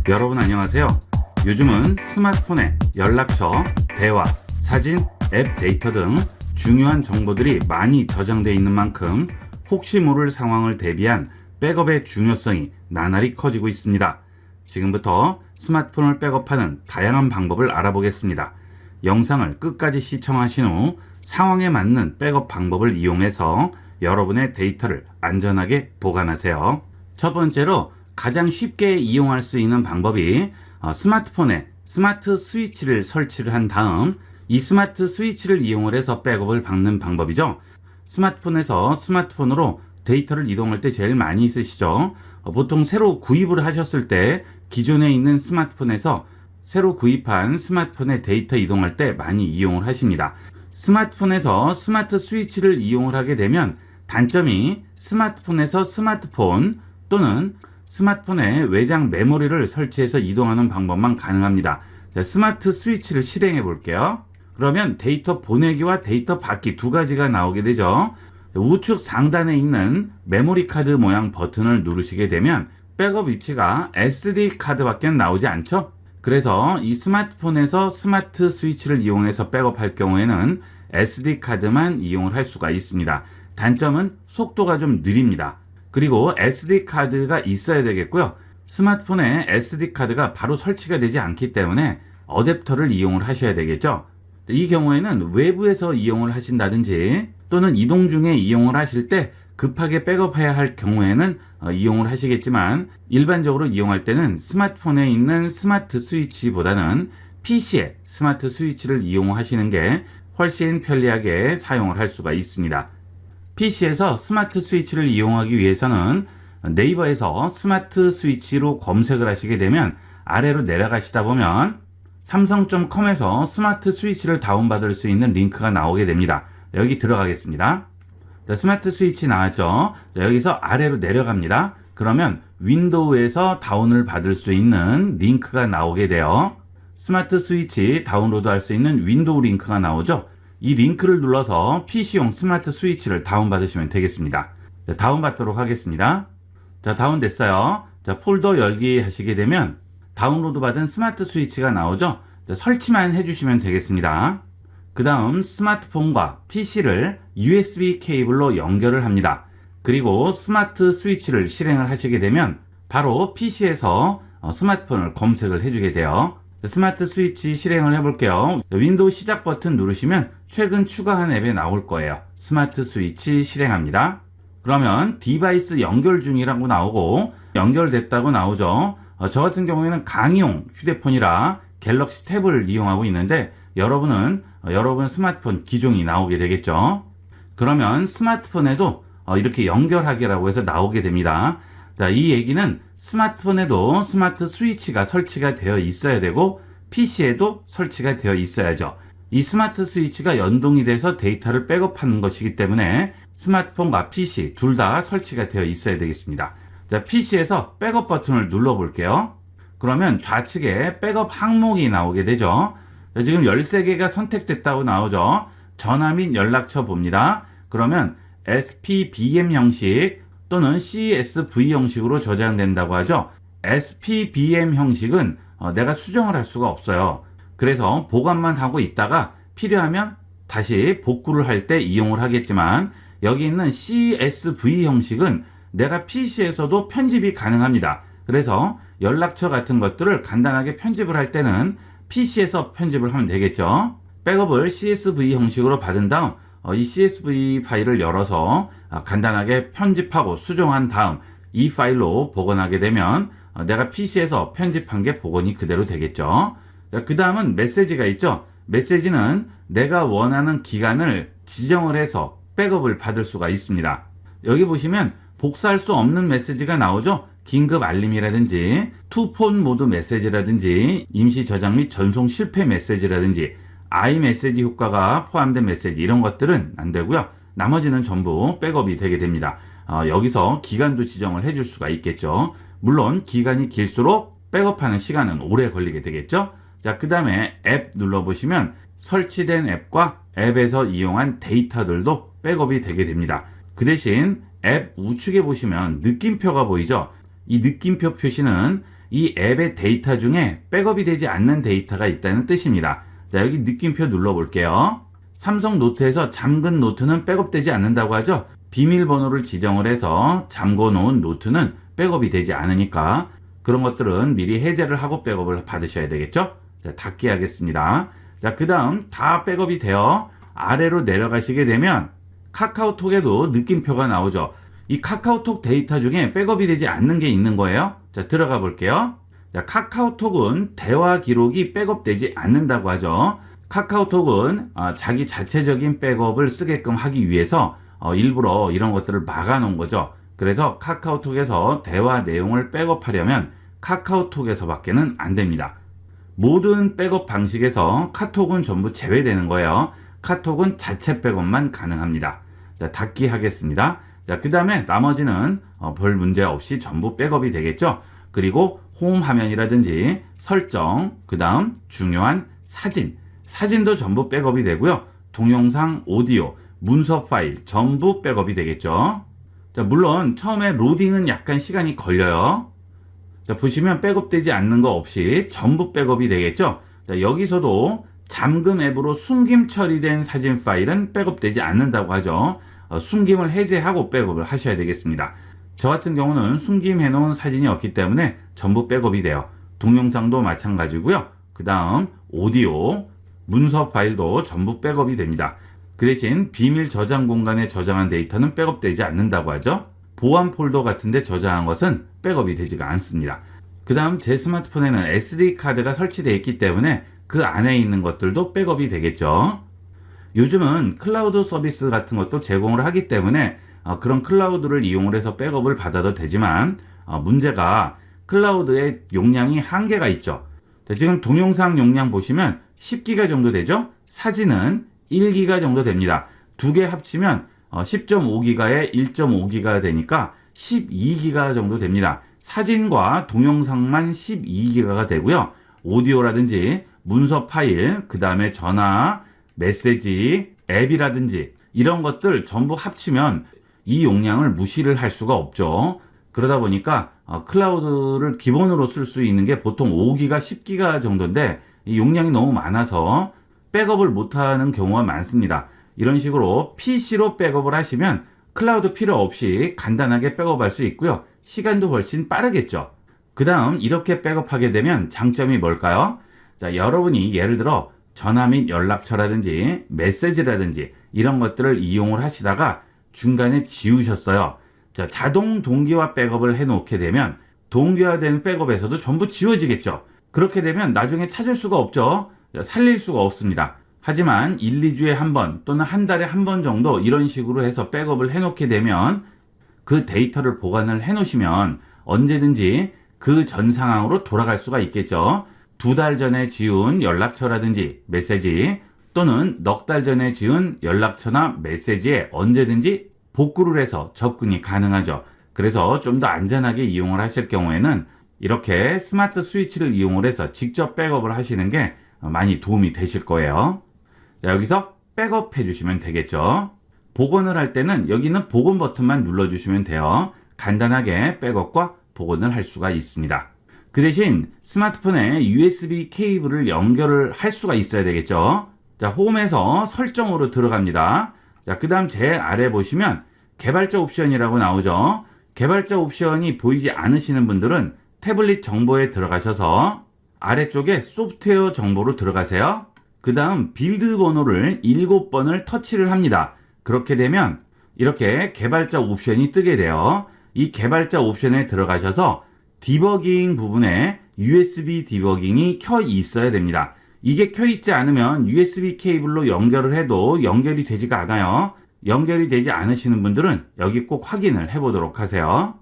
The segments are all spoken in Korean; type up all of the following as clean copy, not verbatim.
여러분 안녕하세요. 요즘은 스마트폰에 연락처, 대화, 사진, 앱 데이터 등 중요한 정보들이 많이 저장되어 있는 만큼 혹시 모를 상황을 대비한 백업의 중요성이 나날이 커지고 있습니다. 지금부터 스마트폰을 백업하는 다양한 방법을 알아보겠습니다. 영상을 끝까지 시청하신 후 상황에 맞는 백업 방법을 이용해서 여러분의 데이터를 안전하게 보관하세요. 첫 번째로 가장 쉽게 이용할 수 있는 방법이 스마트폰에 스마트 스위치를 설치를 한 다음 이 스마트 스위치를 이용을 해서 백업을 받는 방법이죠. 스마트폰에서 스마트폰으로 데이터를 이동할 때 제일 많이 쓰시죠. 보통 새로 구입을 하셨을 때 기존에 있는 스마트폰에서 새로 구입한 스마트폰의 데이터 이동할 때 많이 이용을 하십니다. 스마트폰에서 스마트 스위치를 이용을 하게 되면 단점이 스마트폰에서 스마트폰 또는 스마트폰에 외장 메모리를 설치해서 이동하는 방법만 가능합니다. 자, 스마트 스위치를 실행해 볼게요. 그러면 데이터 보내기와 데이터 받기 두 가지가 나오게 되죠. 우측 상단에 있는 메모리 카드 모양 버튼을 누르시게 되면 백업 위치가 SD 카드밖에 나오지 않죠. 그래서 이 스마트폰에서 스마트 스위치를 이용해서 백업할 경우에는 SD 카드만 이용을 할 수가 있습니다. 단점은 속도가 좀 느립니다. 그리고 SD 카드가 있어야 되겠고요. 스마트폰에 SD 카드가 바로 설치가 되지 않기 때문에 어댑터를 이용을 하셔야 되겠죠. 이 경우에는 외부에서 이용을 하신다든지 또는 이동 중에 이용을 하실 때 급하게 백업해야 할 경우에는 이용을 하시겠지만 일반적으로 이용할 때는 스마트폰에 있는 스마트 스위치보다는 PC에 스마트 스위치를 이용하시는 게 훨씬 편리하게 사용을 할 수가 있습니다. PC에서 스마트 스위치를 이용하기 위해서는 네이버에서 스마트 스위치로 검색을 하시게 되면 아래로 내려가시다 보면 삼성.com에서 스마트 스위치를 다운받을 수 있는 링크가 나오게 됩니다. 여기 들어가겠습니다. 자, 스마트 스위치 나왔죠? 자, 여기서 아래로 내려갑니다. 그러면 윈도우에서 다운을 받을 수 있는 링크가 나오게 돼요. 스마트 스위치 다운로드 할 수 있는 윈도우 링크가 나오죠? 이 링크를 눌러서 PC용 스마트 스위치를 다운받으시면 되겠습니다. 자, 다운받도록 하겠습니다. 자, 다운됐어요. 자, 폴더 열기 하시게 되면 다운로드 받은 스마트 스위치가 나오죠? 자, 설치만 해주시면 되겠습니다. 그 다음 스마트폰과 PC를 USB 케이블로 연결을 합니다. 그리고 스마트 스위치를 실행을 하시게 되면 바로 PC에서 스마트폰을 검색을 해주게 돼요. 스마트 스위치 실행을 해볼게요. 윈도우 시작 버튼 누르시면 최근 추가한 앱에 나올 거예요. 스마트 스위치 실행합니다. 그러면 디바이스 연결 중이라고 나오고 연결됐다고 나오죠. 저 같은 경우에는 강의용 휴대폰이라 갤럭시 탭을 이용하고 있는데 여러분 스마트폰 기종이 나오게 되겠죠. 그러면 스마트폰에도 이렇게 연결하기라고 해서 나오게 됩니다. 자, 이 얘기는 스마트폰에도 스마트 스위치가 설치가 되어 있어야 되고 PC에도 설치가 되어 있어야죠. 이 스마트 스위치가 연동이 돼서 데이터를 백업하는 것이기 때문에 스마트폰과 PC 둘 다 설치가 되어 있어야 되겠습니다. 자, PC에서 백업 버튼을 눌러 볼게요. 그러면 좌측에 백업 항목이 나오게 되죠. 자, 지금 13개가 선택됐다고 나오죠. 전화 및 연락처 봅니다. 그러면 SPBM 형식 또는 CSV 형식으로 저장된다고 하죠. SPBM 형식은 내가 수정을 할 수가 없어요. 그래서 보관만 하고 있다가 필요하면 다시 복구를 할 때 이용을 하겠지만 여기 있는 CSV 형식은 내가 PC에서도 편집이 가능합니다. 그래서 연락처 같은 것들을 간단하게 편집을 할 때는 PC에서 편집을 하면 되겠죠. 백업을 CSV 형식으로 받은 다음 이 CSV 파일을 열어서 간단하게 편집하고 수정한 다음 이 파일로 복원하게 되면 내가 PC에서 편집한 게 복원이 그대로 되겠죠. 그 다음은 메시지가 있죠. 메시지는 내가 원하는 기간을 지정을 해서 백업을 받을 수가 있습니다. 여기 보시면 복사할 수 없는 메시지가 나오죠. 긴급 알림이라든지 투폰 모드 메시지라든지 임시 저장 및 전송 실패 메시지라든지 아이메시지 효과가 포함된 메시지 이런 것들은 안 되고요. 나머지는 전부 백업이 되게 됩니다. 여기서 기간도 지정을 해줄 수가 있겠죠. 물론 기간이 길수록 백업하는 시간은 오래 걸리게 되겠죠. 자, 그 다음에 앱 눌러보시면 설치된 앱과 앱에서 이용한 데이터들도 백업이 되게 됩니다. 그 대신 앱 우측에 보시면 느낌표가 보이죠. 이 느낌표 표시는 이 앱의 데이터 중에 백업이 되지 않는 데이터가 있다는 뜻입니다. 자, 여기 느낌표 눌러볼게요. 삼성 노트에서 잠근 노트는 백업되지 않는다고 하죠. 비밀번호를 지정을 해서 잠궈 놓은 노트는 백업이 되지 않으니까 그런 것들은 미리 해제를 하고 백업을 받으셔야 되겠죠. 자, 닫기 하겠습니다. 자, 그 다음 다 백업이 되어 아래로 내려가시게 되면 카카오톡에도 느낌표가 나오죠. 이 카카오톡 데이터 중에 백업이 되지 않는 게 있는 거예요. 자, 들어가 볼게요. 자, 카카오톡은 대화 기록이 백업되지 않는다고 하죠. 카카오톡은 자기 자체적인 백업을 쓰게끔 하기 위해서 일부러 이런 것들을 막아 놓은 거죠. 그래서 카카오톡에서 대화 내용을 백업하려면 카카오톡에서밖에는 안 됩니다. 모든 백업 방식에서 카톡은 전부 제외되는 거예요. 카톡은 자체 백업만 가능합니다. 자, 닫기 하겠습니다. 자, 그 다음에 나머지는 별 문제 없이 전부 백업이 되겠죠. 그리고 홈 화면이라든지 설정, 그 다음 중요한 사진도 전부 백업이 되고요. 동영상, 오디오, 문서 파일 전부 백업이 되겠죠. 자, 물론 처음에 로딩은 약간 시간이 걸려요. 자, 보시면 백업되지 않는 거 없이 전부 백업이 되겠죠. 자, 여기서도 잠금 앱으로 숨김 처리된 사진 파일은 백업되지 않는다고 하죠. 숨김을 해제하고 백업을 하셔야 되겠습니다. 저 같은 경우는 숨김해 놓은 사진이 없기 때문에 전부 백업이 돼요. 동영상도 마찬가지고요. 그 다음 오디오, 문서 파일도 전부 백업이 됩니다. 그 대신 비밀 저장 공간에 저장한 데이터는 백업되지 않는다고 하죠. 보안 폴더 같은 데 저장한 것은 백업이 되지가 않습니다. 그 다음 제 스마트폰에는 SD카드가 설치되어 있기 때문에 그 안에 있는 것들도 백업이 되겠죠. 요즘은 클라우드 서비스 같은 것도 제공을 하기 때문에 그런 클라우드를 이용을 해서 백업을 받아도 되지만 문제가 클라우드의 용량이 한계가 있죠. 지금 동영상 용량 보시면 10기가 정도 되죠. 사진은 1기가 정도 됩니다. 두 개 합치면 10.5기가에 1.5기가 되니까 12기가 정도 됩니다. 사진과 동영상만 12기가가 되고요. 오디오라든지 문서 파일, 그 다음에 전화, 메시지, 앱이라든지 이런 것들 전부 합치면 이 용량을 무시를 할 수가 없죠. 그러다 보니까 클라우드를 기본으로 쓸 수 있는 게 보통 5기가, 10기가 정도인데 이 용량이 너무 많아서 백업을 못하는 경우가 많습니다. 이런 식으로 PC로 백업을 하시면 클라우드 필요 없이 간단하게 백업할 수 있고요. 시간도 훨씬 빠르겠죠. 그 다음 이렇게 백업하게 되면 장점이 뭘까요? 자, 여러분이 예를 들어 전화 및 연락처라든지 메시지라든지 이런 것들을 이용을 하시다가 중간에 지우셨어요. 자, 자동 동기화 백업을 해놓게 되면 동기화된 백업에서도 전부 지워지겠죠. 그렇게 되면 나중에 찾을 수가 없죠. 살릴 수가 없습니다. 하지만 1, 2주에 한 번 또는 한 달에 한 번 정도 이런 식으로 해서 백업을 해놓게 되면 그 데이터를 보관을 해놓으시면 언제든지 그 전 상황으로 돌아갈 수가 있겠죠. 2달 전에 지운 연락처라든지 메시지 또는 넉 달 전에 지운 연락처나 메시지에 언제든지 복구를 해서 접근이 가능하죠. 그래서 좀 더 안전하게 이용을 하실 경우에는 이렇게 스마트 스위치를 이용을 해서 직접 백업을 하시는 게 많이 도움이 되실 거예요. 자, 여기서 백업 해주시면 되겠죠. 복원을 할 때는 여기는 복원 버튼만 눌러주시면 돼요. 간단하게 백업과 복원을 할 수가 있습니다. 그 대신 스마트폰에 USB 케이블을 연결을 할 수가 있어야 되겠죠. 자, 홈에서 설정으로 들어갑니다. 자, 그 다음 제일 아래 보시면 개발자 옵션이라고 나오죠. 개발자 옵션이 보이지 않으시는 분들은 태블릿 정보에 들어가셔서 아래쪽에 소프트웨어 정보로 들어가세요. 그 다음 빌드 번호를 7번을 터치를 합니다. 그렇게 되면 이렇게 개발자 옵션이 뜨게 돼요. 이 개발자 옵션에 들어가셔서 디버깅 부분에 USB 디버깅이 켜 있어야 됩니다. 이게 켜 있지 않으면 USB 케이블로 연결을 해도 연결이 되지가 않아요. 연결이 되지 않으시는 분들은 여기 꼭 확인을 해보도록 하세요.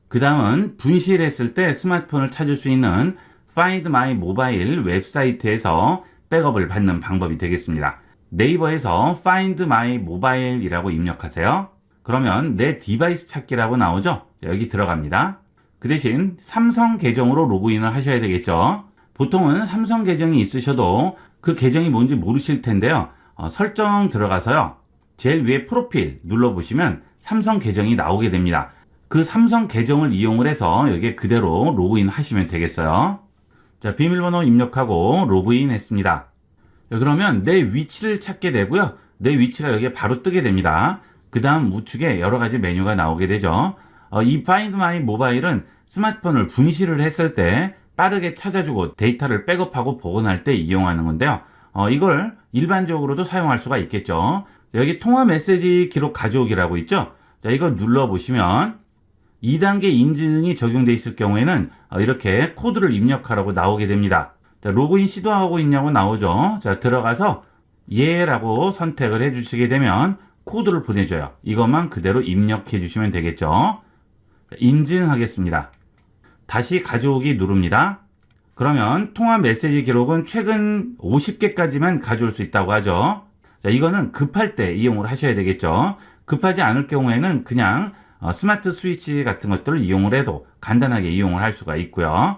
그 다음은 분실했을 때 스마트폰을 찾을 수 있는 Find My Mobile 웹사이트에서 백업을 받는 방법이 되겠습니다. 네이버에서 Find My Mobile 이라고 입력하세요. 그러면 내 디바이스 찾기라고 나오죠? 여기 들어갑니다. 그 대신 삼성 계정으로 로그인을 하셔야 되겠죠. 보통은 삼성 계정이 있으셔도 그 계정이 뭔지 모르실 텐데요. 설정 들어가서요. 제일 위에 프로필 눌러보시면 삼성 계정이 나오게 됩니다. 그 삼성 계정을 이용을 해서 여기에 그대로 로그인 하시면 되겠어요. 자, 비밀번호 입력하고 로그인 했습니다. 그러면 내 위치를 찾게 되고요. 내 위치가 여기에 바로 뜨게 됩니다. 그 다음 우측에 여러 가지 메뉴가 나오게 되죠. 이 Find My Mobile은 스마트폰을 분실을 했을 때 빠르게 찾아주고 데이터를 백업하고 복원할 때 이용하는 건데요. 이걸 일반적으로도 사용할 수가 있겠죠. 여기 통화 메시지 기록 가져오기라고 있죠. 자, 이걸 눌러보시면 2단계 인증이 적용돼 있을 경우에는 이렇게 코드를 입력하라고 나오게 됩니다. 자, 로그인 시도하고 있냐고 나오죠. 자, 들어가서 예라고 선택을 해주시게 되면 코드를 보내줘요. 이것만 그대로 입력해 주시면 되겠죠. 자, 인증하겠습니다. 다시 가져오기 누릅니다. 그러면 통화 메시지 기록은 최근 50개까지만 가져올 수 있다고 하죠. 자, 이거는 급할 때 이용을 하셔야 되겠죠. 급하지 않을 경우에는 그냥 스마트 스위치 같은 것들을 이용을 해도 간단하게 이용을 할 수가 있고요.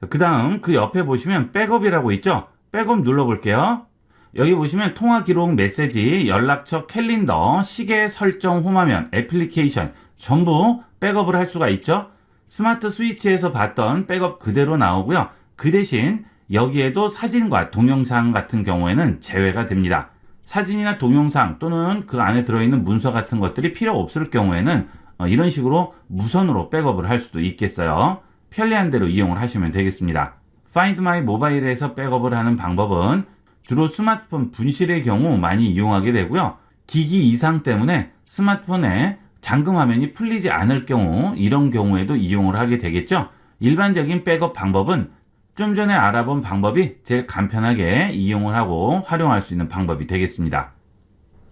그 다음 그 옆에 보시면 백업이라고 있죠. 백업 눌러볼게요. 여기 보시면 통화 기록, 메시지, 연락처, 캘린더, 시계 설정, 홈화면, 애플리케이션 전부 백업을 할 수가 있죠. 스마트 스위치에서 봤던 백업 그대로 나오고요. 그 대신 여기에도 사진과 동영상 같은 경우에는 제외가 됩니다. 사진이나 동영상 또는 그 안에 들어있는 문서 같은 것들이 필요 없을 경우에는 이런 식으로 무선으로 백업을 할 수도 있겠어요. 편리한 대로 이용을 하시면 되겠습니다. Find My Mobile에서 백업을 하는 방법은 주로 스마트폰 분실의 경우 많이 이용하게 되고요. 기기 이상 때문에 스마트폰에 잠금 화면이 풀리지 않을 경우, 이런 경우에도 이용을 하게 되겠죠. 일반적인 백업 방법은 좀 전에 알아본 방법이 제일 간편하게 이용을 하고 활용할 수 있는 방법이 되겠습니다.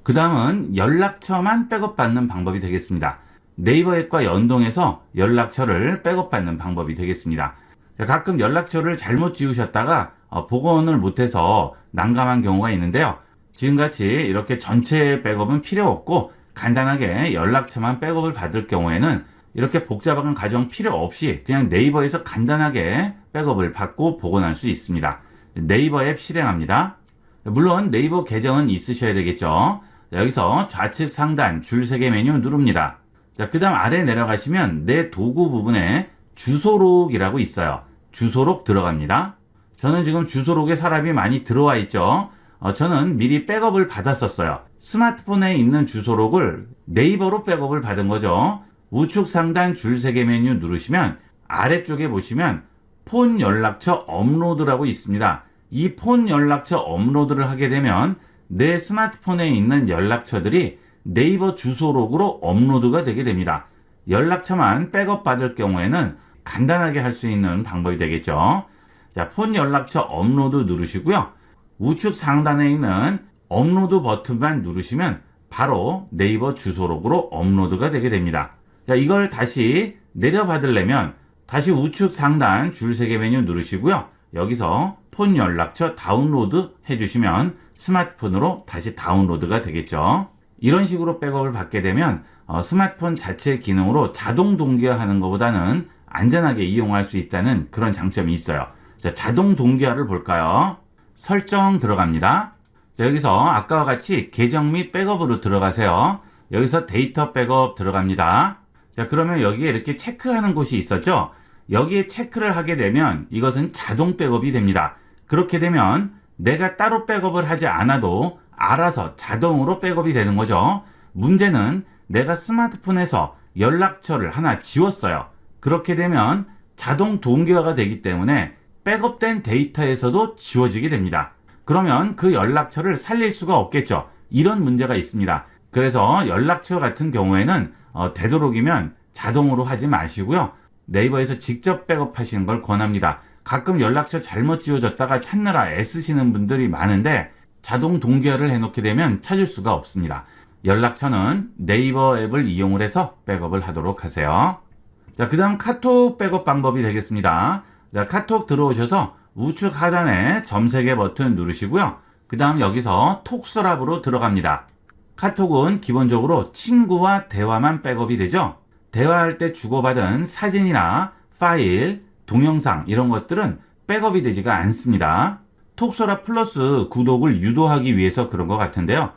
그 다음은 연락처만 백업받는 방법이 되겠습니다. 네이버 앱과 연동해서 연락처를 백업받는 방법이 되겠습니다. 가끔 연락처를 잘못 지우셨다가 복원을 못해서 난감한 경우가 있는데요. 지금같이 이렇게 전체 백업은 필요 없고 간단하게 연락처만 백업을 받을 경우에는 이렇게 복잡한 과정 필요 없이 그냥 네이버에서 간단하게 백업을 받고 복원할 수 있습니다. 네이버 앱 실행합니다. 물론 네이버 계정은 있으셔야 되겠죠. 여기서 좌측 상단 줄 3개 메뉴 누릅니다. 자, 그 다음 아래 내려가시면 내 도구 부분에 주소록이라고 있어요. 주소록 들어갑니다. 저는 지금 주소록에 사람이 많이 들어와 있죠. 저는 미리 백업을 받았었어요. 스마트폰에 있는 주소록을 네이버로 백업을 받은 거죠. 우측 상단 줄 3개 메뉴 누르시면 아래쪽에 보시면 폰 연락처 업로드라고 있습니다. 이 폰 연락처 업로드를 하게 되면 내 스마트폰에 있는 연락처들이 네이버 주소록으로 업로드가 되게 됩니다. 연락처만 백업 받을 경우에는 간단하게 할 수 있는 방법이 되겠죠. 자, 폰 연락처 업로드 누르시고요. 우측 상단에 있는 업로드 버튼만 누르시면 바로 네이버 주소록으로 업로드가 되게 됩니다. 자, 이걸 다시 내려받으려면 다시 우측 상단 줄 3개 메뉴 누르시고요. 여기서 폰 연락처 다운로드 해주시면 스마트폰으로 다시 다운로드가 되겠죠. 이런 식으로 백업을 받게 되면 스마트폰 자체 기능으로 자동 동기화하는 것보다는 안전하게 이용할 수 있다는 그런 장점이 있어요. 자, 자동 동기화를 볼까요? 설정 들어갑니다. 자, 여기서 아까와 같이 계정 및 백업으로 들어가세요. 여기서 데이터 백업 들어갑니다. 자, 그러면 여기에 이렇게 체크하는 곳이 있었죠? 여기에 체크를 하게 되면 이것은 자동 백업이 됩니다. 그렇게 되면 내가 따로 백업을 하지 않아도 알아서 자동으로 백업이 되는 거죠. 문제는 내가 스마트폰에서 연락처를 하나 지웠어요. 그렇게 되면 자동 동기화가 되기 때문에 백업된 데이터에서도 지워지게 됩니다. 그러면 그 연락처를 살릴 수가 없겠죠. 이런 문제가 있습니다. 그래서 연락처 같은 경우에는 되도록이면 자동으로 하지 마시고요. 네이버에서 직접 백업하시는 걸 권합니다. 가끔 연락처 잘못 지워졌다가 찾느라 애쓰시는 분들이 많은데 자동 동기화를 해놓게 되면 찾을 수가 없습니다. 연락처는 네이버 앱을 이용을 해서 백업을 하도록 하세요. 자, 그 다음 카톡 백업 방법이 되겠습니다. 자, 카톡 들어오셔서 우측 하단에 점 3개 버튼 누르시고요. 그 다음 여기서 톡스랍으로 들어갑니다. 카톡은 기본적으로 친구와 대화만 백업이 되죠. 대화할 때 주고받은 사진이나 파일, 동영상 이런 것들은 백업이 되지가 않습니다. 톡스랍 플러스 구독을 유도하기 위해서 그런 것 같은데요.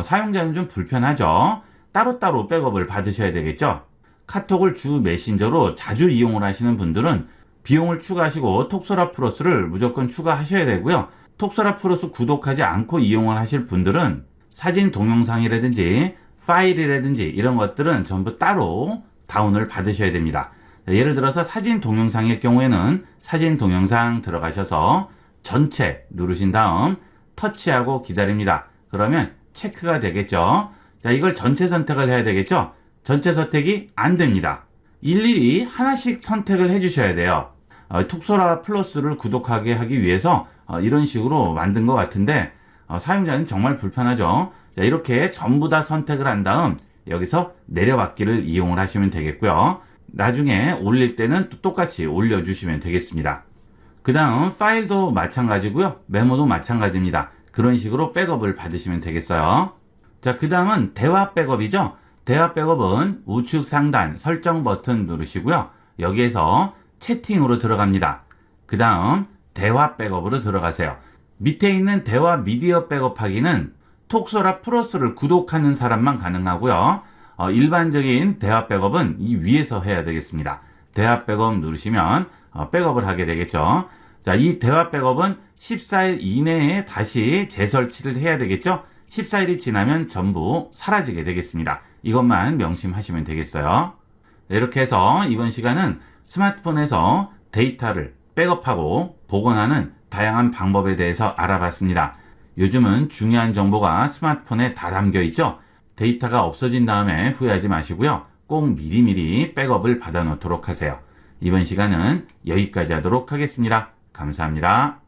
사용자는 좀 불편하죠. 따로따로 백업을 받으셔야 되겠죠. 카톡을 주 메신저로 자주 이용을 하시는 분들은 비용을 추가하시고 톡서랍 플러스를 무조건 추가하셔야 되고요. 톡서랍 플러스 구독하지 않고 이용을 하실 분들은 사진 동영상이라든지 파일이라든지 이런 것들은 전부 따로 다운을 받으셔야 됩니다. 예를 들어서 사진 동영상일 경우에는 사진 동영상 들어가셔서 전체 누르신 다음 터치하고 기다립니다. 그러면 체크가 되겠죠. 자, 이걸 전체 선택을 해야 되겠죠. 전체 선택이 안 됩니다. 일일이 하나씩 선택을 해 주셔야 돼요. 톡서랍 플러스를 구독하게 하기 위해서 이런 식으로 만든 것 같은데 사용자는 정말 불편하죠. 자, 이렇게 전부 다 선택을 한 다음 여기서 내려받기를 이용을 하시면 되겠고요. 나중에 올릴 때는 또 똑같이 올려주시면 되겠습니다. 그 다음 파일도 마찬가지고요. 메모도 마찬가지입니다. 그런 식으로 백업을 받으시면 되겠어요. 자, 그 다음은 대화 백업이죠. 대화 백업은 우측 상단 설정 버튼 누르시고요. 여기에서 채팅으로 들어갑니다. 그 다음 대화 백업으로 들어가세요. 밑에 있는 대화 미디어 백업하기는 톡서랍 플러스를 구독하는 사람만 가능하고요. 일반적인 대화 백업은 이 위에서 해야 되겠습니다. 대화 백업 누르시면 백업을 하게 되겠죠. 자, 이 대화 백업은 14일 이내에 다시 재설치를 해야 되겠죠. 14일이 지나면 전부 사라지게 되겠습니다. 이것만 명심하시면 되겠어요. 이렇게 해서 이번 시간은 스마트폰에서 데이터를 백업하고 복원하는 다양한 방법에 대해서 알아봤습니다. 요즘은 중요한 정보가 스마트폰에 다 담겨 있죠. 데이터가 없어진 다음에 후회하지 마시고요. 꼭 미리미리 백업을 받아 놓도록 하세요. 이번 시간은 여기까지 하도록 하겠습니다. 감사합니다.